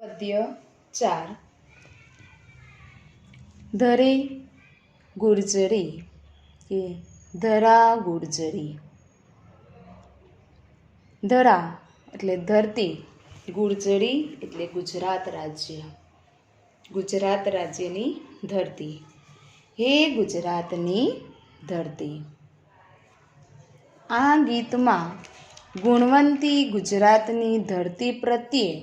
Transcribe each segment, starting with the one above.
પદ્ય 4 ધરે ગુર્જરી કે ધરા ગુર્જરી. ધરા એટલે ધરતી, ગુર્જરી એટલે ગુજરાત રાજ્ય. ગુજરાત રાજ્યની ધરતી. હે ગુજરાતની ધરતી. આ ગીતમાં ગુણવંતી ગુજરાતની ધરતી પ્રત્યે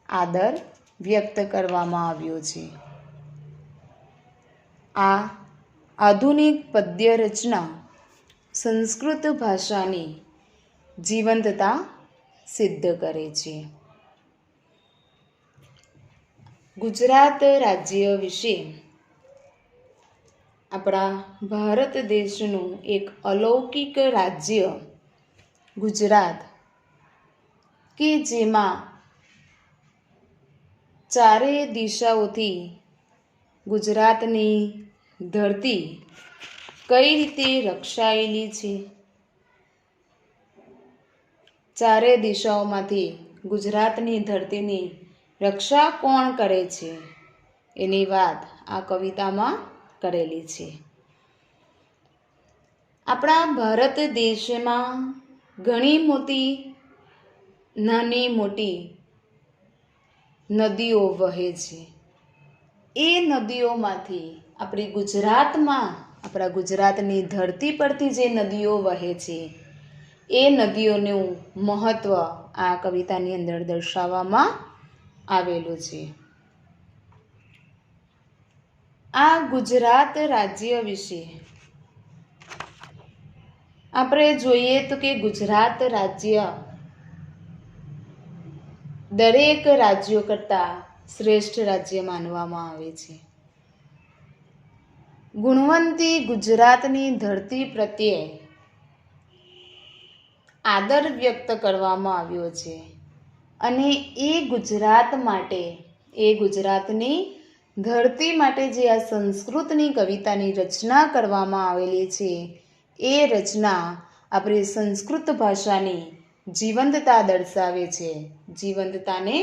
આદર વ્યક્ત કરવામાં આવ્યો છે. આ આધુનિક પદ્ય રચના સંસ્કૃત ભાષાની જીવંતતા સિદ્ધ કરે છે. ગુજરાત રાજ્ય વિશે આપણા ભારત દેશનું એક અલૌકિક રાજ્ય ગુજરાત, કે જેમાં ચારે દિશાઓથી ગુજરાતની ધરતી કઈ રીતે રક્ષાયેલી છે. ચારે દિશાઓમાંથી ગુજરાતની ધરતીની રક્ષા કોણ કરે છે એની વાત આ કવિતામાં કરેલી છે. આપણા ભારત દેશમાં ઘણી મોટી નાની મોટી નદીઓ વહે છે. એ નદીઓમાંથી આપણા ગુજરાતની ધરતી પરથી જે નદીઓ વહે છે એ નદીઓનું મહત્ત્વ આ કવિતાની અંદર દર્શાવવામાં આવેલું છે. આ ગુજરાત રાજ્ય વિશે આપણે જોઈએ તો કે ગુજરાત રાજ્ય દરેક રાજ્યો કરતાં શ્રેષ્ઠ રાજ્ય માનવામાં આવે છે. ગુણવંતી ગુજરાતની ધરતી પ્રત્યે આદર વ્યક્ત કરવામાં આવ્યો છે અને એ ગુજરાત માટે, એ ગુજરાતની ધરતી માટે જે આ સંસ્કૃતની કવિતાની રચના કરવામાં આવેલી છે એ રચના આપણી સંસ્કૃત ભાષાની જીવંતતા દર્શાવે છે, જીવંતતાને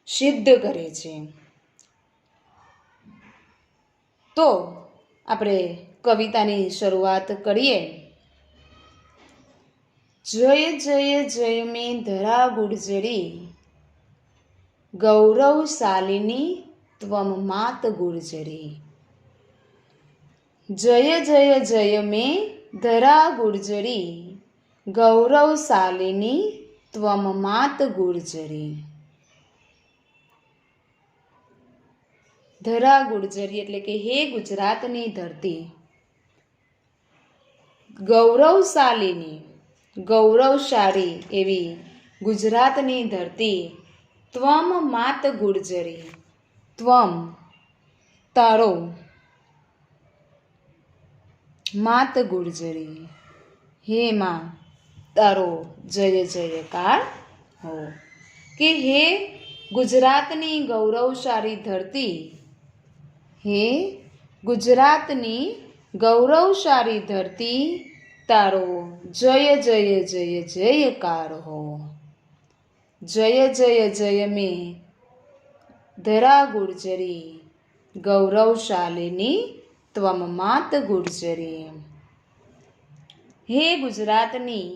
સિદ્ધ કરે છે. તો આપણે કવિતાની શરૂઆત કરીએ. જય જય જય મેં ધરા ગુર્જરી, ગૌરવશાલિની ત્વમ માત ગુર્જરી. જય જય જય મેં ધરા ગુર્જરી, ગૌરવશાલિની ત્વમ માત ગુર્જરી. ધરા ગુર્જરી એટલે કે હે ગુજરાતની ધરતી, ગૌરવશાલિની, ગૌરવશાળી એવી ગુજરાતની ધરતી, ત્વમ માત ગુર્જરી, ત્વમ તારો, માત ગુર્જરી હે માં તારો જય જયકાર હો. કે હે ગુજરાતની ગૌરવશાળી ધરતી, હે ગુજરાતની ગૌરવશાળી ધરતી, તારો જય જય જય જયકાર હો. જય જય જય મેં ધરા ગુર્જરી, ગૌરવશાલિની ત્વમ માત ગુર્જરી. હે ગુજરાતની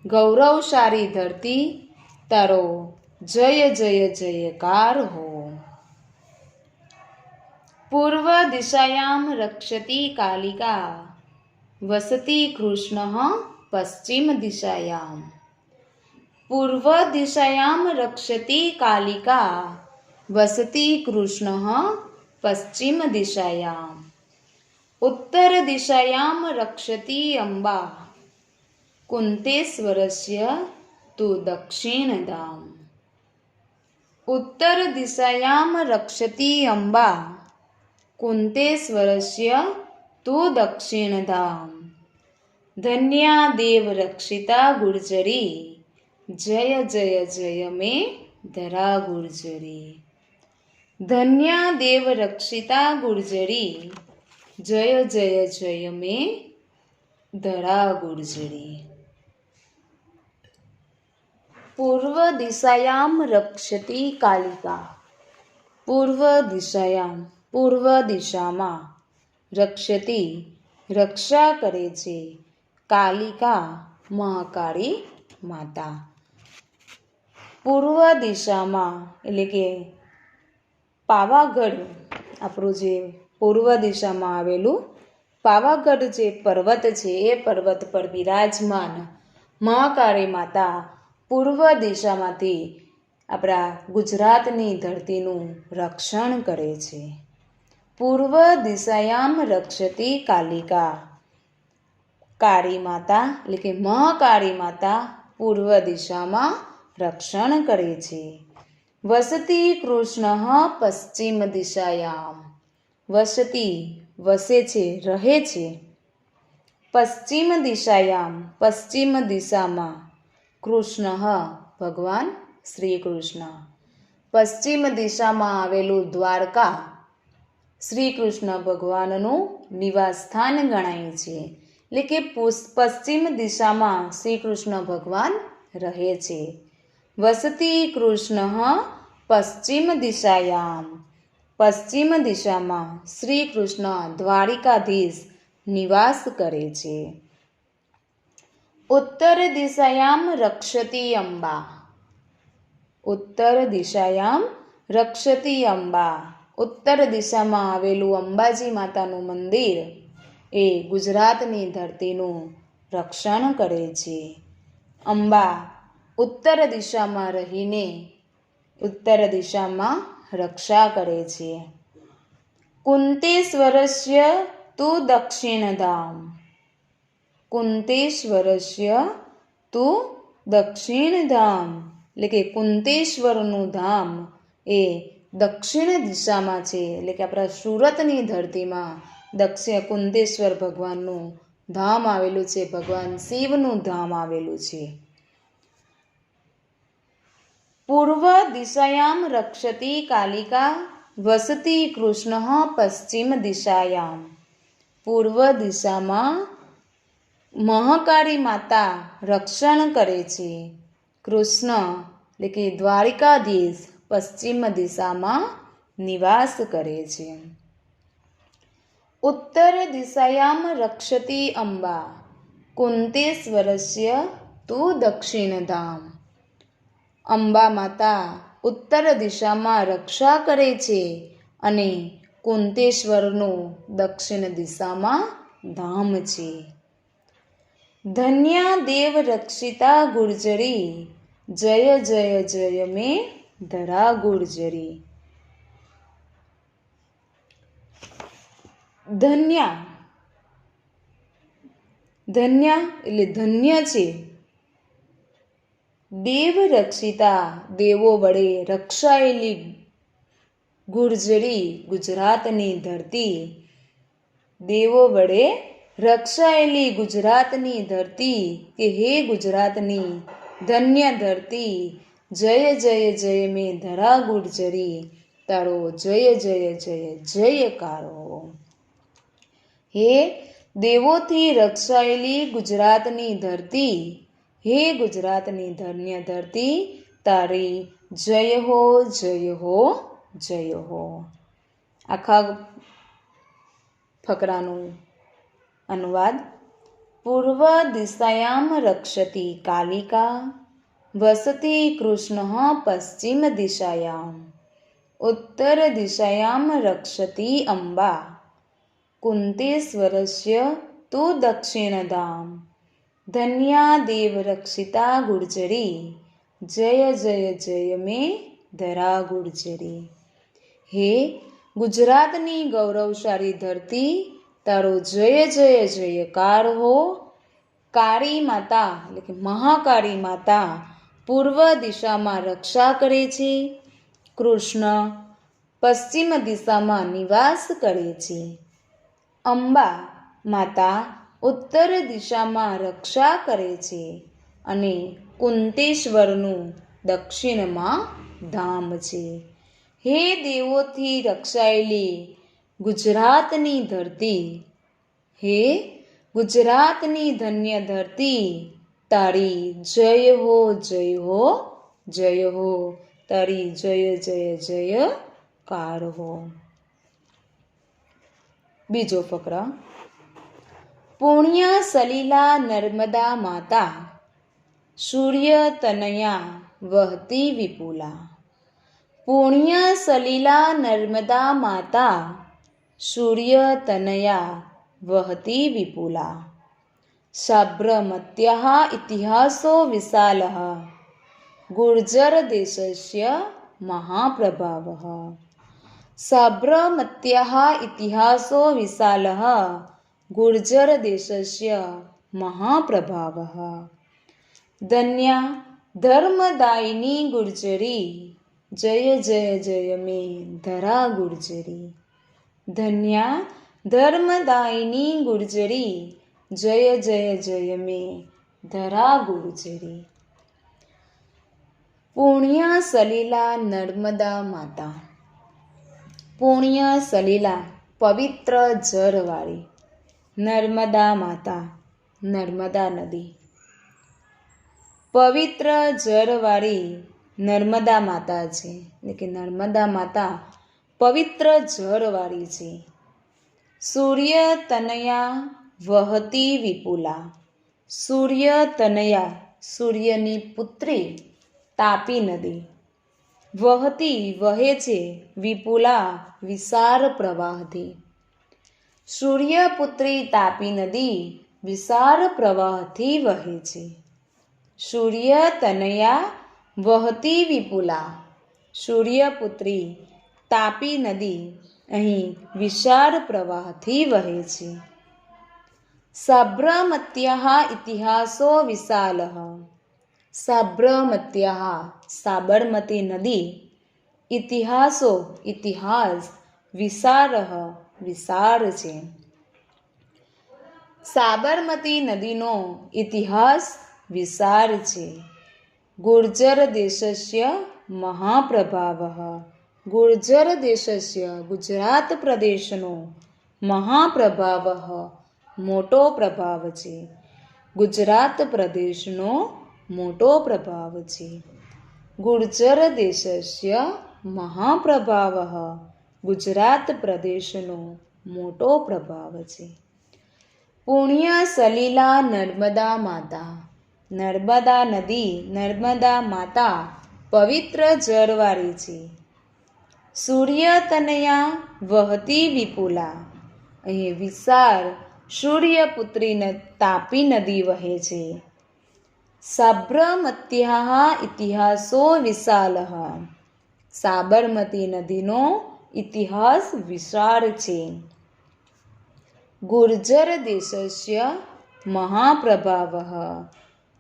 ગૌરવશાળી ધરતી, તારો જય જય જયકાર હો. પૂર્વ દિશાયામ રક્ષતી કાલિકા, વસતી કૃષ્ણ પશ્ચિમ દિશાયામ. પૂર્વ દિશાયામ રક્ષતી કાલિકા, વસતી કૃષ્ણ પશ્ચિમ દિશાયામ. ઉત્તર દિશાયામ રક્ષતી અંબા, કુંતેશ્વરસ્ય તુ દક્ષિણદામ. ઉત્તર દિશાયામ રક્ષતી અંબા, કુંતેશ્વરસ્ય તુ દક્ષિણદામ. ધન્યા દેવ રક્ષિતા ગુર્જરી, જય જય જય મેં ધરા ગુર્જરી. ધન્યા દેવ રક્ષિતા ગુર્જરી, જય જય જય મેં ધરા ગુર્જરી. પૂર્વ દિશાયામ રક્ષતી કાલિકા. પૂર્વ દિશાયામ પૂર્વ દિશામાં રક્ષતી રક્ષા કરે છે કાલિકા મહાકાળી માતા. પૂર્વ દિશામાં એટલે કે પાવાગઢ, આપણું જે પૂર્વ દિશામાં આવેલું પાવાગઢ જે પર્વત છે એ પર્વત પર બિરાજમાન મહાકાળી માતા પૂર્વ દિશામાંથી આપણા ગુજરાતની ધરતીનું રક્ષણ કરે છે. પૂર્વ દિશાયામ રક્ષતી કાલિકા. કાળી માતા એટલે કે મહાકાળી માતા પૂર્વ દિશામાં રક્ષણ કરે છે. વસતી કૃષ્ણ પશ્ચિમ દિશાયામ. વસતી વસે છે, રહે છે. પશ્ચિમ દિશાયામ પશ્ચિમ દિશામાં કૃષ્ણ ભગવાન શ્રી કૃષ્ણ. પશ્ચિમ દિશામાં આવેલું દ્વારકા શ્રી કૃષ્ણ ભગવાનનું નિવાસ સ્થાન ગણાય છે. એટલે કે પશ્ચિમ દિશામાં શ્રી કૃષ્ણ ભગવાન રહે છે. વસતી કૃષ્ણ પશ્ચિમ દિશાયામ. પશ્ચિમ દિશામાં શ્રી કૃષ્ણ દ્વારિકાધીશ નિવાસ કરે છે. ઉત્તર દિશાયામ રક્ષતી અંબા. ઉત્તર દિશાયામ રક્ષતી અંબા. ઉત્તર દિશામાં આવેલું અંબાજી માતાનું મંદિર એ ગુજરાતની ધરતીનું રક્ષણ કરે છે. અંબા ઉત્તર દિશામાં રહીને ઉત્તર દિશામાં રક્ષા કરે છે. કુંતેશ્વરસ્ય તુ દક્ષિણધામ. કુંતેશ્વરસ્ય તુ દક્ષિણધામ એટલે કે કુંતેશ્વરનું ધામ એ દક્ષિણ દિશામાં છે. એટલે કે આપણા સુરતની ધરતીમાં દક્ષિણ કુંતેશ્વર ભગવાનનું ધામ આવેલું છે. ભગવાન શિવનું ધામ આવેલું છે. પૂર્વ દિશાયામ રક્ષતી કાલિકા વસતી કૃષ્ણ પશ્ચિમ દિશાયામ. પૂર્વ દિશામાં મહાકાળી માતા રક્ષણ કરે છે. કૃષ્ણ એટલે કે દ્વારિકાધીશ પશ્ચિમ દિશામાં નિવાસ કરે છે. ઉત્તર દિશાયામ રક્ષતી અંબા કુંતેશ્વરસ્ય તુ દક્ષિણધામ. અંબા માતા ઉત્તર દિશામાં રક્ષા કરે છે અને કુંતેશ્વરનું દક્ષિણ દિશામાં ધામ છે. ધન્યા દેવ રક્ષિતા ગુર્જરી જય જય જય મે ધરા ગુર્જરી. ધન્યા ધન્યા એટલે ધન્ય છે. દેવ રક્ષિતા દેવો વડે રક્ષાયેલી ગુર્જરી ગુજરાતની ધરતી. દેવો વડે રક્ષાયેલી ગુજરાતની ધરતી કે હે ગુજરાતની ધન્ય ધરતી જય જય જય મે ધરા ગુર્જરી તારો જય જય જય જયકારો. હે દેવોથી રક્ષાયેલી ગુજરાતની ધરતી, હે ગુજરાતની ધન્ય ધરતી તારી જય હો જય હો જય હો. આખા ફકરાનું અનુવાદ. પૂર્વ દિશાયામ રક્ષતી કાલિકા વસતી કૃષ્ણ પશ્ચિમ દિશાયામ. ઉત્તર દિશાયામ રક્ષતી અંબા કુંતેશ્વરસ્ય તુ દક્ષિણધામ. ધન્યા દેવ રક્ષિતા ગુર્જરી જય જય જય મે ધરા ગુર્જરી. હે ગુજરાતની ગૌરવશાળી ધરતી તારો જય જય જયકાર હો. કાળી માતા એટલે કે મહાકાળી માતા પૂર્વ દિશામાં રક્ષા કરે છે. કૃષ્ણ પશ્ચિમ દિશામાં નિવાસ કરે છે. અંબા માતા ઉત્તર દિશામાં રક્ષા કરે છે અને કુંતેશ્વરનું દક્ષિણમાં ધામ છે. હે દેવોથી રક્ષાયેલી ગુજરાતની ધરતી, હે ગુજરાતની ધન્ય ધરતી તારી જય હો જય હો જય હો, તારી જય જય જય કાર હો. બીજો ફકરા. પુણ્ય સલીલા નર્મદા માતા, સૂર્ય તનયા વહતી વિપુલા. પુણ્ય સલીલા નર્મદા માતા, સૂર્ય તનયા વહતી વિપુલા. સાબ્રમત્યાઃ ઇતિહાસો વિશાલઃ, ગુર્જર દેશસ્ય મહાપ્રભાવઃ. સાબ્રમત્યાઃ ઇતિહાસો વિશાલઃ, ગુર્જર દેશસ્ય મહાપ્રભાવઃ. ધન્યા ધર્મદાયિની ગુર્જરી, જય જય જય મે ધરા ગુર્જરી. ધન્યા ધર્મદાયિની ગુર્જરી, જય જય જય મે ધરા ગુર્જરી. પુણ્ય સલીલા નર્મદા માતા. પુણ્ય સલીલા પવિત્ર જળવાળી નર્મદા માતા, નર્મદા નદી. પવિત્ર જળવાળી નર્મદા માતા છે, એટલે કે નર્મદા માતા પવિત્ર જળવાળી છે. સૂર્ય તનયા વહતી વિપુલા. સૂર્ય તનયા સૂર્યની પુત્રી તાપી નદી. વહતી વહે છે, વિપુલા વિશાળ પ્રવાહથી. સૂર્યપુત્રી તાપી નદી વિશાળ પ્રવાહથી વહે છે. સૂર્ય તનયા વહતી વિપુલા. સૂર્યપુત્રી તાપી નદી અહીં વિશાળ પ્રવાહથી વહે છે. સાબ્રમત્યાઃ ઇતિહાસો વિશાલઃ. સાબ્રમત્યાઃ સાબરમતી નદી, ઇતિહાસો ઇતિહાસ, વિશાલઃ વિશાળ છે. સાબરમતી નદીનો ઇતિહાસ વિશાળ છે. ગુર્જર દેશસ્ય મહાપ્રભાવઃ. ગુર્જર દેશસ્ય ગુજરાત પ્રદેશનો, મહાપ્રભાવઃ મોટો પ્રભાવ છે. ગુજરાત પ્રદેશનો મોટો પ્રભાવ છે. ગુર્જર દેશસ્ય મહાપ્રભાવઃ. ગુજરાત પ્રદેશનો મોટો પ્રભાવ છે. પુણ્ય સલીલા નર્મદા માતા. નર્મદા નદી, નર્મદા માતા પવિત્ર જળવાળી છે. સૂર્ય તનયા વહતી વિપુલા. અહીં વિશાળ સૂર્યપુત્રી તાપી નદી વહે છે. સાબ્રમત્યાઃ ઇતિહાસો વિશાલઃ. સાબરમતી નદીનો ઇતિહાસ વિશાળ છે. ગુર્જર દેશસ્ય મહાપ્રભાવઃ.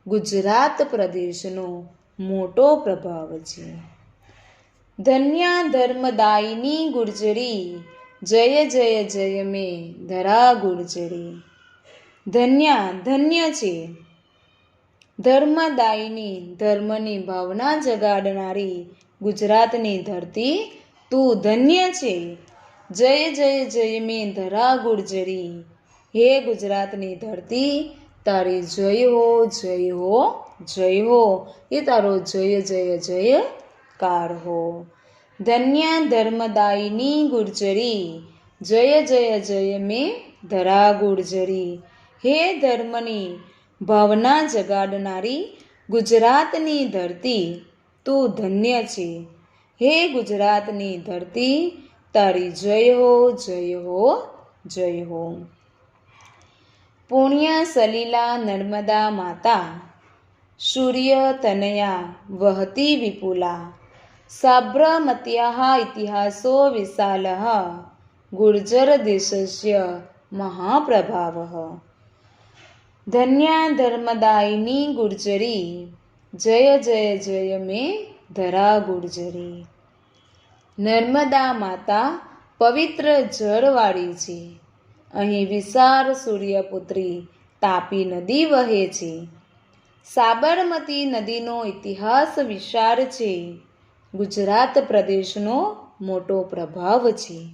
ગુજરાત પ્રદેશનો મોટો પ્રભાવ છે. ધન્યા ધર્મદાયિની ગુર્જરી, જય જય જય મે ધરા ગુર્જરી. ધન્યા ધન્ય છે. ધર્મદાયિની ધર્મની ભાવના જગાડનારી ગુજરાતની ધરતી તું ધન્ય છે. જય જય જય મે ધરા ગુર્જરી. હે ગુજરાતની ધરતી, તારી જય હો જય હો જય હો, એ તારો જય જય જય કાર હો. ધન્યા ધર્મદાયિની ગુર્જરી, જય જય જય મે ધરા ગુર્જરી. હે ધર્મની ભાવના જગાડનારી ગુજરાતની ધરતી તું ધન્ય છે. હે ગુજરાતની ધરતી, તારી જય હો જય હો જય હો. પુણ્ય સલીલા નર્મદા માતા, સૂર્ય તનયા વહતી વિપુલા. સાબ્રમત્યાઃ ઇતિહાસો વિશાલઃ. ગુર્જર દેશસ્ય મહાપ્રભાવઃ. ધન્યા ધર્મદાયિની ગુર્જરી, જય જય જય મે ધરા ગુર્જરી. નર્મદા માતા પવિત્ર જળવાળી છે. અહીં વિશાળ સૂર્યપુત્રી તાપી નદી વહે છે. સાબરમતી નદીનો ઇતિહાસ વિશાળ છે. ગુજરાત પ્રદેશનો મોટો પ્રભાવ છે.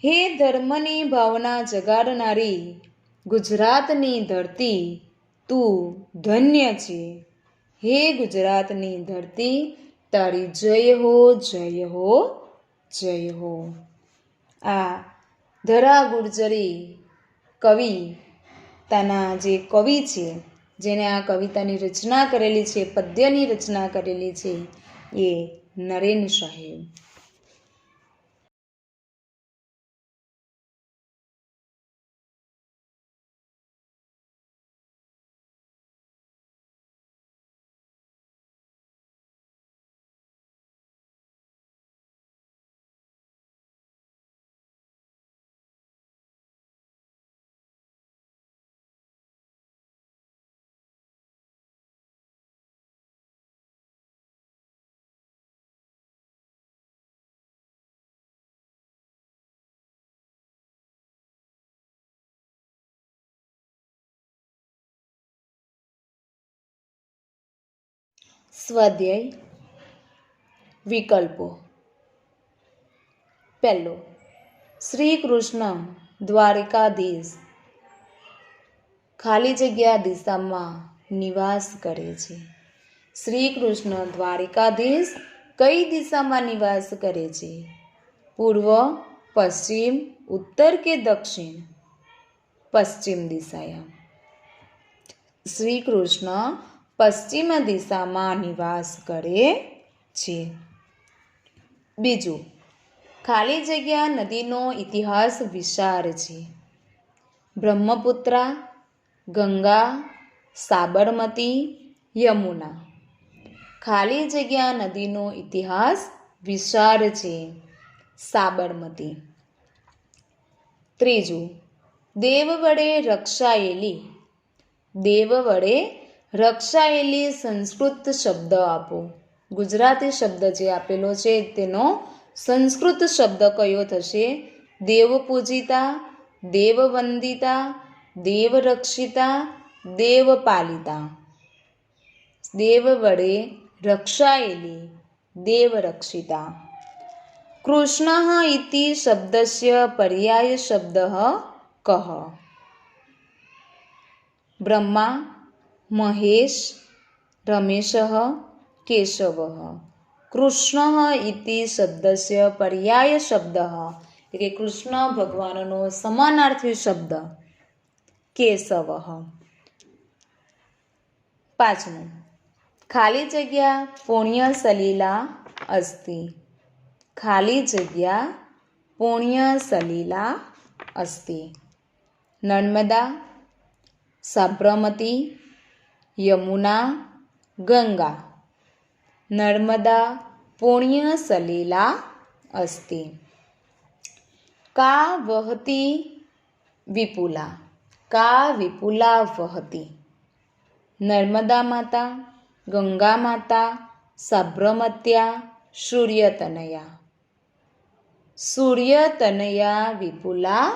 હે ધર્મની ભાવના જગાડનારી ગુજરાતની ધરતી તું ધન્ય છે. હે ગુજરાતની ધરતી, તારી જય હો, જય હો, જય હો. આ ધરા ગુર્જરી કવિતાના જે કવિ છે, જેને આ કવિતાની રચના કરેલી છે, પદ્યની રચના કરેલી છે, એ નરેન સાહેબ. સ્વાધ્યાય વિકલ્પો. પહેલો, શ્રી કૃષ્ણ દ્વારિકાધીશ ખાલી જગ્યા દિશામાં નિવાસ કરે છે. શ્રી કૃષ્ણ દ્વારિકાધીશ કઈ દિશામાં નિવાસ કરે છે? પૂર્વ, પશ્ચિમ, ઉત્તર કે દક્ષિણ? પશ્ચિમ દિશામાં. શ્રી કૃષ્ણ પશ્ચિમ દિશામાં નિવાસ કરે છે. બીજું, ખાલી જગ્યા નદીનો ઇતિહાસ વિશાળ છે. બ્રહ્મપુત્રા, ગંગા, સાબરમતી, યમુના. ખાલી જગ્યા નદીનો ઇતિહાસ વિશાળ છે. સાબરમતી. ત્રીજું, દેવ વડે રક્ષાયેલી સંસ્કૃત શબ્દ આપો. ગુજરાતી શબ્દ જે આપેલો છે તેનો સંસ્કૃત શબ્દ કયો થશે? દેવપૂજિતા, દેવવંદિતા, દેવરક્ષિતા, દેવપાલિતા. દેવ વડે રક્ષાયેલી, દેવરક્ષિતા. કૃષ્ણ ઇતિ શબ્દસ્ય પર્યાય શબ્દ કહ? બ્રહ્મા, મહેશ, રમેશ, કેશવ. કૃષ્ણ ઇતિ શબ્દસ્ય પર્યાય શબ્દ એટલે કે કૃષ્ણ ભગવાનનો સમાનાર્થી શબ્દ કેશવ. પાંચમું, ખાલી જગ્યા પુણ્ય સલિલા અસ્તિ. ખાલી જગ્યા પુણ્ય સલિલા અસ્તિ. નર્મદા, સાબરમતી, યમુના, ગંગા. નર્મદા પુણ્ય સલિલા અસ્તિ. કા વહતી વિપુલા. કા વિપુલા વહતી. નર્મદા માતા, ગંગા માતા, સાબરમત્યા, સૂર્યતનયા. સૂર્યતનયા વિપુલા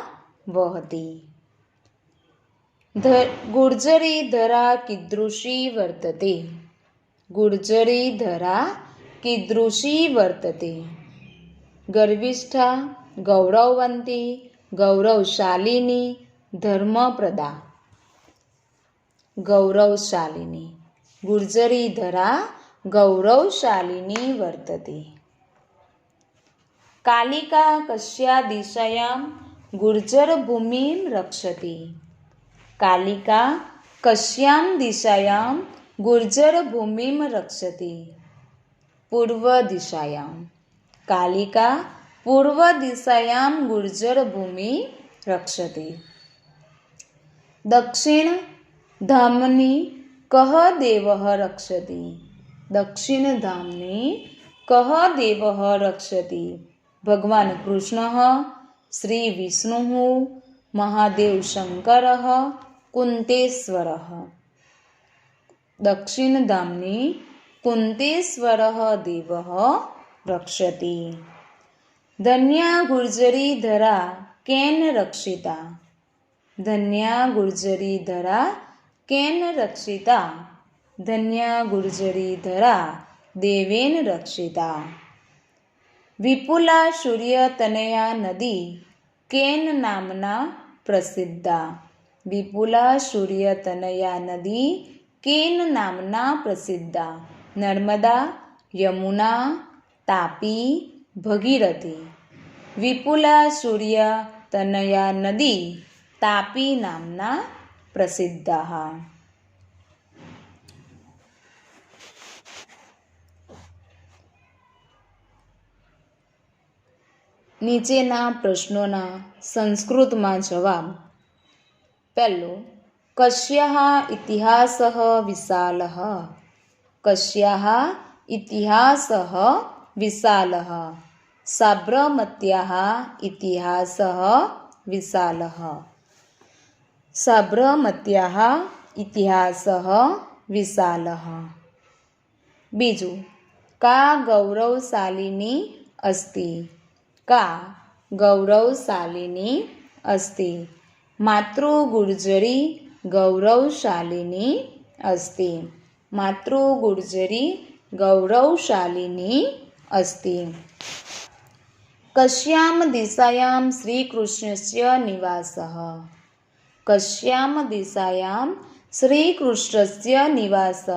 વહતી. ગુર્જરી ધરા કીદૃશી વર્તતે. ગુર્જરી ધરા કીદૃશી વર્તતે. ગર્વિષ્ઠા, ગૌરવવંતી, ગૌરવશાલિની, ધર્મપ્રદા. ગૌરવશાલિની. ગુર્જરી ધરા ગૌરવશાલિની વર્તતે. કાલિકા કસ્યા દિશાયામ ગુર્જર ભૂમિમ રક્ષતિ. કાલિકા કસ્યામ દિશાયામ ગુર્જર ભૂમિમ રક્ષતિ. પૂર્વ દિશાયામ. કાલિકા પૂર્વ દિશાયામ ગુર્જર ભૂમિ રક્ષતિ. દક્ષિણ ધામની કહ દેવ રક્ષતિ. દક્ષિણ ધામની કહ દેવ રક્ષતિ. ભગવાન કૃષ્ણ, શ્રી વિષ્ણુ, મહાદેવ શંકર, કુંતેશ્વર. દક્ષિણ ધામની કુંતેશ્વર દેવ રક્ષતિ. ધન્યા ગુર્જરી ધરા કેન રક્ષિતા. ધન્યા ગુર્જરી ધરા કેન રક્ષિતા. ધન્યા ગુર્જરી ધરા દેવેન રક્ષિતા. વિપુલા સૂર્યતનયા નદી કેન નામના પ્રસિદ્ધા. વિપુલા સૂર્યતનયા નદી કેન નામના પ્રસિદ્ધા? નર્મદા, યમુના, તાપી, ભગીરથી. વિપુલા સૂર્યતનયા નદી તાપી નામના પ્રસિદ્ધઃ. નીચેના પ્રશ્નોના સંસ્કૃતમાં જવાબ. પહેલું, કસ્યાઃ ઇતિહાસઃ વિશાલઃ? કસ્યાઃ ઇતિહાસઃ વિશાલઃ? સાબરમત્યાઃ ઇતિહાસઃ વિશાલઃ. સાબરમત્યાઃ ઇતિહાસઃ વિશાલઃ. બીજું, કા ગૌરવશાલિની અસ્તિ? કા ગૌરવશાલિની અસ્તિ? માતૃગુર્જરી ગૌરવશાલિની અસ્તિ. માતૃગુર્જરી ગૌરવશાલિની અસ્તિ. કસ્યામ દિશાયામ શ્રીકૃષ્ણસ્ય નિવાસઃ? કસ્યામ દિશાયામ શ્રીકૃષ્ણસ્ય નિવાસઃ?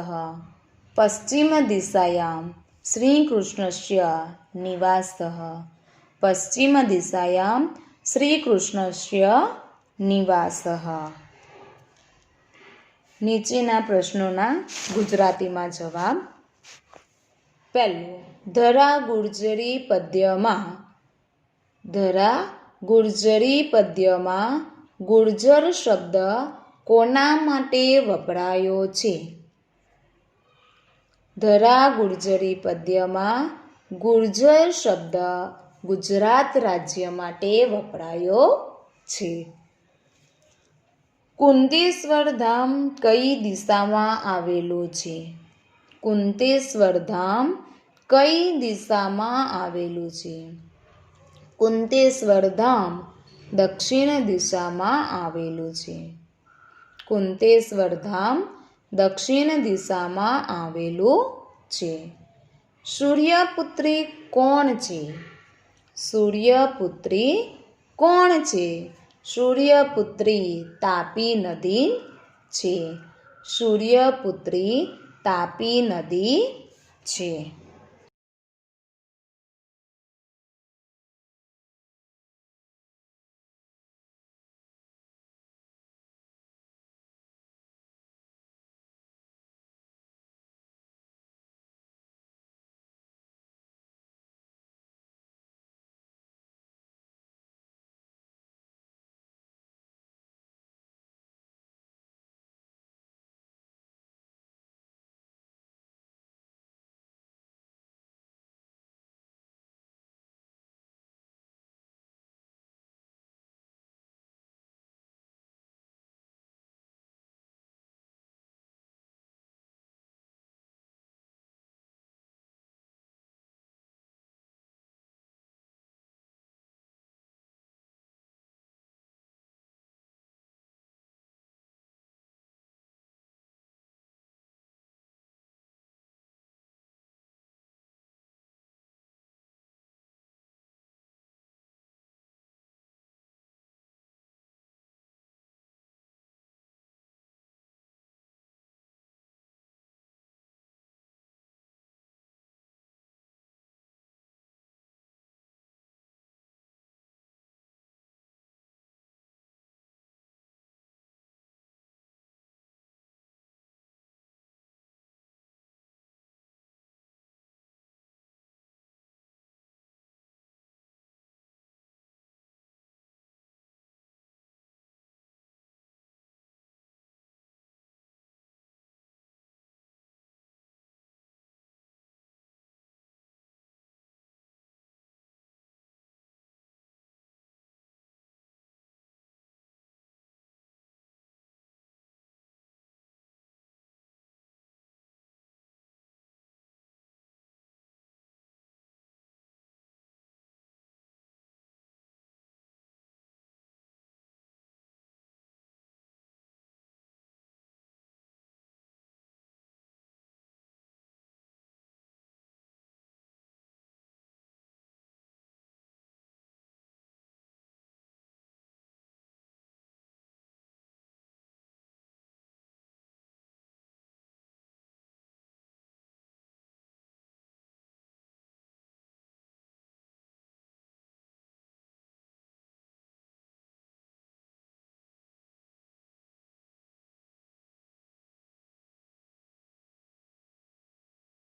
પશ્ચિમ દિશાયામ શ્રીકૃષ્ણસ્ય નિવાસઃ. પશ્ચિમ દિશાયામ શ્રીકૃષ્ણસ્ય નિવાસઃ. નીચેના પ્રશ્નોના ગુજરાતીમાં જવાબ. પહેલું, ધરા ગુર્જરી પદ્યમાં ગુર્જર શબ્દ કોના માટે વપરાયો છે? ધરા ગુર્જરી પદ્યમાં ગુર્જર શબ્દ ગુજરાત રાજ્ય માટે વપરાયો છે. કુંતેશ્વર ધામ કઈ દિશામાં આવેલું છે? કુંતેશ્વર ધામ કઈ દિશામાં આવેલું છે? કુંતેશ્વર ધામ દક્ષિણ દિશામાં આવેલું છે. કુંતેશ્વર ધામ દક્ષિણ દિશામાં આવેલું છે. સૂર્યપુત્રી કોણ છે? સૂર્યપુત્રી કોણ છે? સૂર્યપુત્રી તાપી નદી છે. સૂર્યપુત્રી તાપી નદી છે.